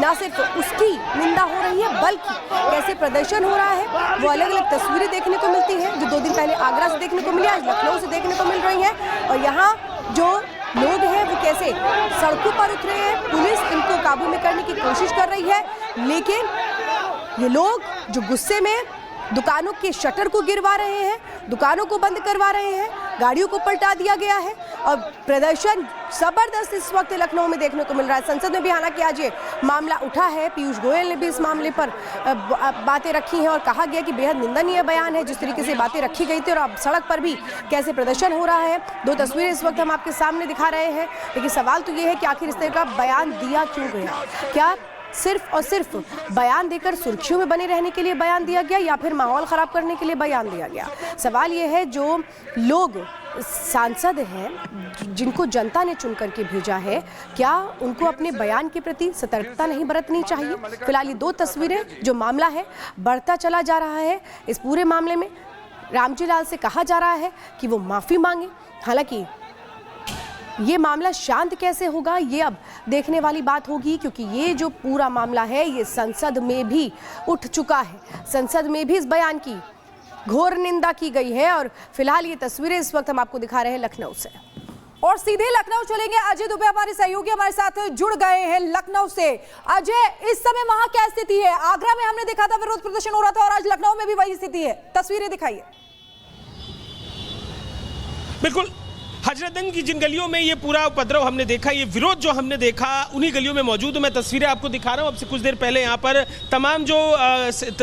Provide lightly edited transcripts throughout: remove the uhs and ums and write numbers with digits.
ना सिर्फ उसकी निंदा हो रही है बल्कि कैसे प्रदर्शन हो रहा है वो अलग अलग तस्वीरें देखने को मिलती हैं, जो 2 दिन पहले आगरा से देखने को मिली, आज लखनऊ से देखने को मिल रही हैं। और यहाँ जो लोग हैं वो कैसे सड़कों पर उतरे हैं, पुलिस इनको काबू में करने की कोशिश कर रही है, लेकिन ये लोग जो गुस्से में दुकानों के शटर को गिरवा रहे हैं, दुकानों को बंद करवा रहे हैं, गाड़ियों को पलटा दिया गया है और प्रदर्शन जबरदस्त इस वक्त लखनऊ में देखने को मिल रहा है। संसद में भी हालांकि आज ये मामला उठा है, पीयूष गोयल ने भी इस मामले पर बातें रखी हैं और कहा गया कि बेहद निंदनीय बयान है जिस तरीके से बातें रखी गई थी और अब सड़क पर भी कैसे प्रदर्शन हो रहा है। 2 तस्वीरें इस वक्त हम आपके सामने दिखा रहे हैं, लेकिन सवाल तो ये है कि आखिर इस तरह का बयान दिया क्यों गया? क्या सिर्फ और सिर्फ बयान देकर सुर्खियों में बने रहने के लिए बयान दिया गया या फिर माहौल खराब करने के लिए बयान दिया गया? सवाल ये है जो लोग सांसद हैं जिनको जनता ने चुन करके भेजा है, क्या उनको अपने बयान के प्रति सतर्कता नहीं बरतनी चाहिए? फिलहाल ये 2 तस्वीरें, जो मामला है बढ़ता चला जा रहा है। इस पूरे मामले में रामजी लाल से कहा जा रहा है कि वो माफ़ी मांगे। हालांकि ये मामला शांत कैसे होगा ये अब देखने वाली बात होगी, क्योंकि ये जो पूरा मामला है ये संसद में भी उठ चुका है। संसद में भी इस बयान की घोर निंदा की गई है और फिलहाल ये तस्वीरें इस वक्त हम आपको दिखा रहे हैं लखनऊ से। और सीधे लखनऊ चलेंगे, अजय दुबे हमारे सहयोगी हमारे साथ जुड़ गए हैं लखनऊ से। अजय, इस समय वहां क्या स्थिति है? आगरा में हमने देखा था विरोध प्रदर्शन हो रहा था और आज लखनऊ में भी वही स्थिति है, तस्वीरें दिखाइए। बिल्कुल, हजरतगंज की जिन गलियों में ये पूरा उपद्रव हमने देखा, ये विरोध जो हमने देखा, उन्हीं गलियों में मौजूद हूं। मैं तस्वीरें आपको दिखा रहा हूं। अब से कुछ देर पहले यहाँ पर तमाम जो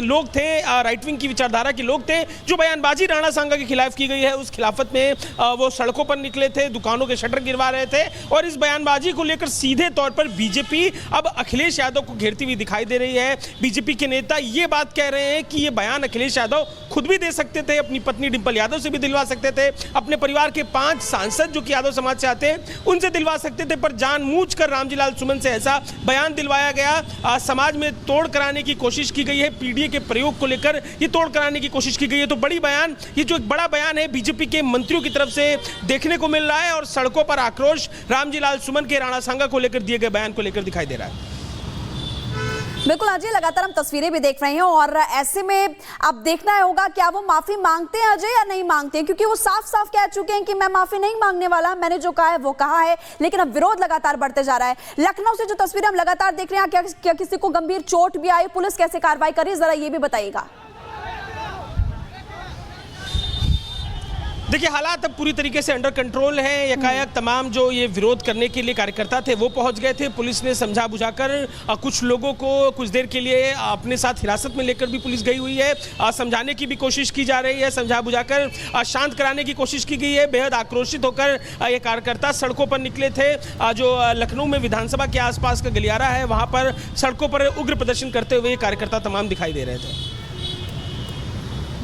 लोग थे, राइट विंग की विचारधारा के लोग थे, जो बयानबाजी राणा सांगा के खिलाफ की गई है उस खिलाफत में वो सड़कों पर निकले थे, दुकानों के शटर गिरवा रहे थे और इस बयानबाजी को लेकर सीधे तौर पर बीजेपी अब अखिलेश यादव को घेरती हुई दिखाई दे रही है। बीजेपी के नेता ये बात कह रहे हैं कि ये बयान अखिलेश यादव खुद भी दे सकते थे, अपनी पत्नी डिंपल यादव से भी दिलवा सकते थे, अपने परिवार के 5 सांसद जो कि यादव समाज से आते हैं उनसे दिलवा सकते थे, पर जानबूझकर रामजी लाल सुमन से ऐसा बयान दिलवाया गया। समाज में तोड़ कराने की कोशिश की गई है, पीडीए के प्रयोग को लेकर ये तोड़ कराने की कोशिश की गई है। तो बड़ी बयान, ये जो एक बड़ा बयान है बीजेपी के मंत्रियों की तरफ से देखने को मिल रहा है और सड़कों पर आक्रोश रामजी लाल सुमन के राणा सांगा को लेकर दिए गए बयान को लेकर दिखाई दे रहा है। बिल्कुल अजय, लगातार हम तस्वीरें भी देख रहे हैं और ऐसे में अब देखना होगा क्या वो माफी मांगते हैं अजय या नहीं मांगते हैं, क्योंकि वो साफ साफ कह चुके हैं कि मैं माफी नहीं मांगने वाला, मैंने जो कहा है वो कहा है, लेकिन अब विरोध लगातार बढ़ते जा रहा है। लखनऊ से जो तस्वीरें हम लगातार देख रहे हैं, क्या किसी को गंभीर चोट भी आई? पुलिस कैसे कार्रवाई कर रही है, जरा ये भी बताइएगा। देखिए, हालात अब पूरी तरीके से अंडर कंट्रोल है। एकाएक तमाम जो ये विरोध करने के लिए कार्यकर्ता थे वो पहुंच गए थे। पुलिस ने समझा बुझाकर कुछ लोगों को कुछ देर के लिए अपने साथ हिरासत में लेकर भी पुलिस गई हुई है। समझाने की भी कोशिश की जा रही है, समझा बुझाकर शांत कराने की कोशिश की गई है। बेहद आक्रोशित होकर ये कार्यकर्ता सड़कों पर निकले थे। जो लखनऊ में विधानसभा के आसपास का गलियारा है वहाँ पर सड़कों पर उग्र प्रदर्शन करते हुए कार्यकर्ता तमाम दिखाई दे रहे थे।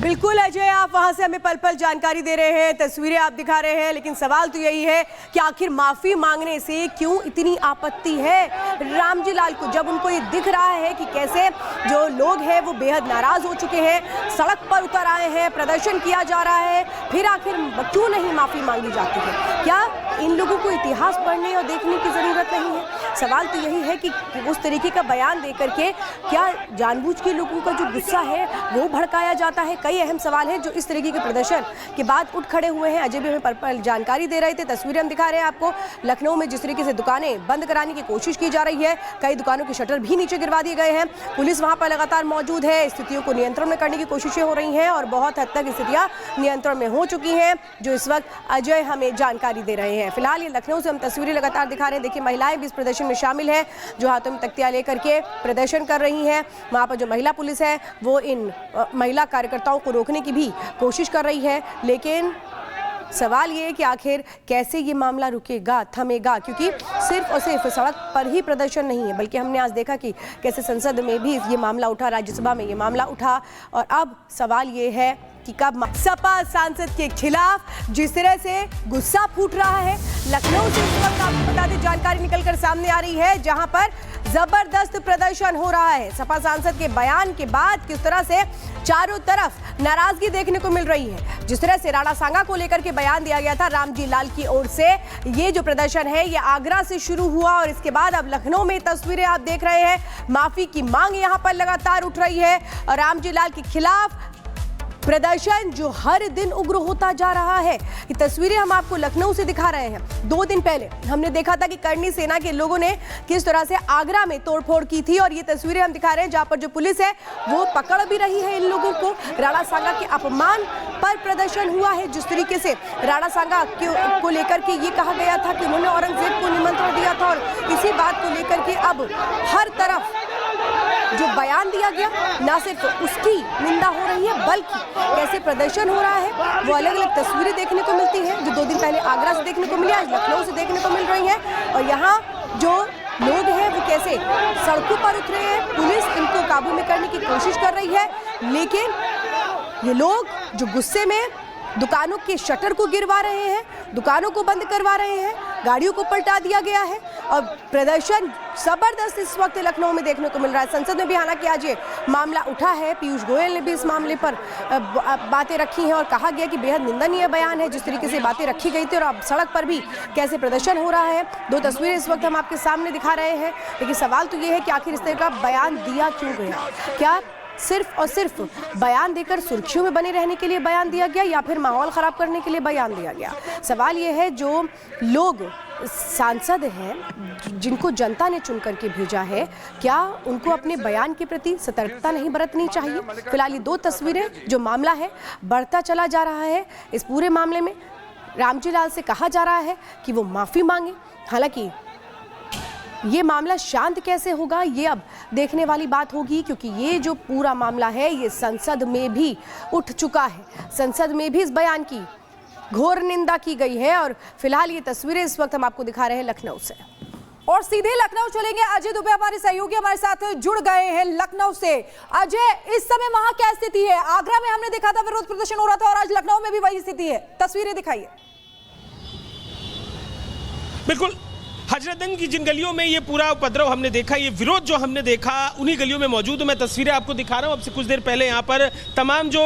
बिल्कुल अजय, आप वहां से हमें पल पल जानकारी दे रहे हैं, तस्वीरें आप दिखा रहे हैं, लेकिन सवाल तो यही है कि आखिर माफी मांगने से क्यों इतनी आपत्ति है रामजी लाल को, जब उनको ये दिख रहा है कि कैसे जो लोग हैं वो बेहद नाराज हो चुके हैं, सड़क पर उतर आए हैं, प्रदर्शन किया जा रहा है, फिर आखिर क्यों नहीं माफी मांगी जाती है? क्या इन लोगों को इतिहास पढ़ने और देखने की जरूरत नहीं है? सवाल तो यही है कि उस तरीके का बयान देकर के क्या जानबूझ के लोगों का जो गुस्सा है वो भड़काया जाता है? कई अहम सवाल है जो इस तरीके के प्रदर्शन के बाद उठ खड़े हुए हैं। अजय भी हमें पल जानकारी दे रहे थे, तस्वीरें हम दिखा रहे हैं आपको। लखनऊ में जिस तरीके से दुकानें बंद कराने की कोशिश की जा रही है, कई दुकानों के शटर भी नीचे गिरवा दिए गए हैं। पुलिस वहां पर लगातार मौजूद है, स्थितियों को नियंत्रण में करने की कोशिशें हो रही हैं और बहुत हद तक स्थितियां नियंत्रण में हो चुकी हैं, जो इस वक्त अजय हमें जानकारी दे रहे हैं। फिलहाल ये लखनऊ से हम तस्वीरें लगातार दिखा रहे हैं। देखिए, महिलाएं भी इस प्रदर्शन में शामिल है, जो हाथों में तख्तियां लेकर के प्रदर्शन कर रही हैं। वहां पर जो महिला पुलिस है वो इन महिला कार्यकर्ताओं को रोकने की भी कोशिश कर रही है, लेकिन सवाल ये है कि आखिर कैसे ये मामला रुकेगा, थमेगा, क्योंकि सिर्फ और सिर्फ सड़क पर ही प्रदर्शन नहीं है, बल्कि हमने आज देखा कि कैसे संसद में भी ये मामला उठा, राज्यसभा में ये मामला उठा और अब सवाल ये है कि कब सपा सांसद के खिलाफ जिस तरह से गुस्सा फूट रहा है। लखनऊ से इस वक्त आपको बता दें जानकारी निकलकर सामने आ रही है, जहां पर जबरदस्त प्रदर्शन हो रहा है। सपा सांसद के बयान के बाद किस तरह से चारों तरफ नाराजगी देखने को मिल रही है। जिस तरह से राणा सांगा को लेकर के बयान दिया गया था रामजी लाल की ओर से, ये जो प्रदर्शन है ये आगरा से शुरू हुआ और इसके बाद अब लखनऊ में तस्वीरें आप देख रहे हैं। माफी की मांग यहां पर लगातार उठ रही है और रामजी लाल के खिलाफ प्रदर्शन जो हर दिन उग्र होता जा रहा है। ये तस्वीरें हम आपको लखनऊ से दिखा रहे हैं। 2 दिन पहले हमने देखा था कि करनी सेना के लोगों ने किस तरह से आगरा में तोड़फोड़ की थी और ये तस्वीरें हम दिखा रहे हैं जहां पर जो पुलिस है वो पकड़ भी रही है इन लोगों को। राणा सांगा के अपमान पर प्रदर्शन हुआ है। जिस तरीके से राणा सांगा को लेकर के ये कहा गया था कि उन्होंने औरंगजेब को निमंत्रण दिया था और इसी बात को लेकर के अब हर तरफ जो बयान दिया गया ना सिर्फ उसकी निंदा हो रही है बल्कि कैसे प्रदर्शन हो रहा है वो अलग अलग तस्वीरें देखने को मिलती हैं जो 2 दिन पहले आगरा से देखने को मिली, आज लखनऊ से देखने को मिल रही हैं। और यहाँ जो लोग हैं वो कैसे सड़कों पर उतरे हैं, पुलिस इनको काबू में करने की कोशिश कर रही है, लेकिन ये लोग जो गुस्से में दुकानों के शटर को गिरवा रहे हैं, दुकानों को बंद करवा रहे हैं, गाड़ियों को पलटा दिया गया है और प्रदर्शन जबरदस्त इस वक्त लखनऊ में देखने को मिल रहा है। संसद में भी हालांकि आज ये मामला उठा है, पीयूष गोयल ने भी इस मामले पर बातें रखी हैं और कहा गया कि बेहद निंदनीय बयान है जिस तरीके से बातें रखी गई थी और अब सड़क पर भी कैसे प्रदर्शन हो रहा है। 2 तस्वीरें इस वक्त हम आपके सामने दिखा रहे हैं, लेकिन सवाल तो ये है कि आखिर इस तरह का बयान दिया क्यों गया? क्या सिर्फ और सिर्फ बयान देकर सुर्खियों में बने रहने के लिए बयान दिया गया या फिर माहौल खराब करने के लिए बयान दिया गया? सवाल ये है जो लोग सांसद हैं जिनको जनता ने चुन करके भेजा है, क्या उनको अपने बयान के प्रति सतर्कता नहीं बरतनी चाहिए? फिलहाल ये 2 तस्वीरें जो मामला है बढ़ता चला जा रहा है। इस पूरे मामले में रामजी लाल से कहा जा रहा है कि वो माफी मांगे। हालांकि ये मामला शांत कैसे होगा ये अब देखने वाली बात होगी, क्योंकि ये जो पूरा मामला है ये संसद में भी उठ चुका है। संसद में भी इस बयान की घोर निंदा की गई है और फिलहाल ये तस्वीरें इस वक्त हम आपको दिखा रहे हैं लखनऊ से। और सीधे लखनऊ चलेंगे। अजय दुबे हमारे सहयोगी हमारे साथ जुड़ गए हैं लखनऊ से। अजय, इस समय वहां क्या स्थिति है? आगरा में हमने देखा था विरोध प्रदर्शन हो रहा था और आज लखनऊ में भी वही स्थिति है, तस्वीरें दिखाइए। बिल्कुल, हजरतगंज की जिन गलियों में ये पूरा उपद्रव हमने देखा, ये विरोध जो हमने देखा उन्हीं गलियों में मौजूद हूं। मैं तस्वीरें आपको दिखा रहा हूं। अब से कुछ देर पहले यहाँ पर तमाम जो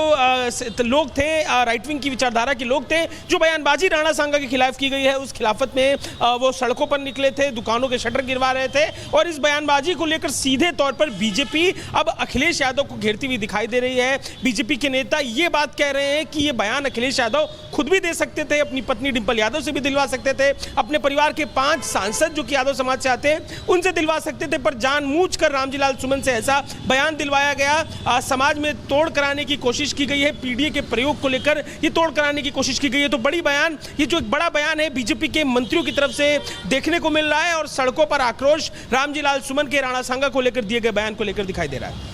लोग थे, राइट विंग की विचारधारा के लोग थे, जो बयानबाजी राणा सांगा के खिलाफ की गई है उस खिलाफत में वो सड़कों पर निकले थे, दुकानों के शटर गिरवा रहे थे और इस बयानबाजी को लेकर सीधे तौर पर बीजेपी अब अखिलेश यादव को घेरती हुई दिखाई दे रही है। बीजेपी के नेता ये बात कह रहे हैं कि ये बयान अखिलेश यादव खुद भी दे सकते थे, अपनी पत्नी डिंपल यादव से भी दिलवा सकते थे, अपने परिवार के 5 सांसद जो कि यादव समाज से आते हैं उनसे दिलवा सकते थे, पर जानबूझकर रामजी लाल सुमन से ऐसा बयान दिलवाया गया। समाज में तोड़ कराने की कोशिश की गई है, पीडीए के प्रयोग को लेकर ये तोड़ कराने की कोशिश की गई है। तो बड़ी बयान, ये जो एक बड़ा बयान है बीजेपी के मंत्रियों की तरफ से देखने को मिल रहा है और सड़कों पर आक्रोश रामजी लाल सुमन के राणा सांगा को लेकर दिए गए बयान को लेकर दिखाई दे रहा है।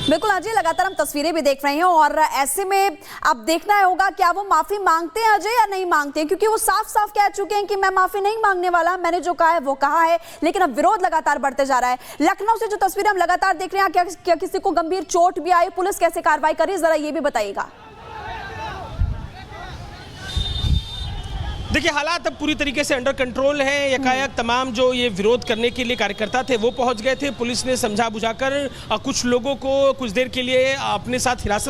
बिल्कुल अजय, लगातार हम तस्वीरें भी देख रहे हैं और ऐसे में अब देखना होगा क्या वो माफी मांगते हैं अजय या नहीं मांगते हैं, क्योंकि वो साफ साफ कह चुके हैं कि मैं माफी नहीं मांगने वाला, मैंने जो कहा है वो कहा है। लेकिन अब विरोध लगातार बढ़ते जा रहा है। लखनऊ से जो तस्वीरें हम लगातार देख रहे हैं, क्या किसी को गंभीर चोट भी आई? पुलिस कैसे कार्रवाई कर रही है, जरा ये भी बताइएगा। देखिए, हालात अब पूरी तरीके से अंडर कंट्रोल है। एकाएक तमाम जो ये विरोध करने के लिए कार्यकर्ता थे वो पहुंच गए थे। पुलिस ने समझा बुझाकर कुछ लोगों को कुछ देर के लिए अपने साथ हिरासत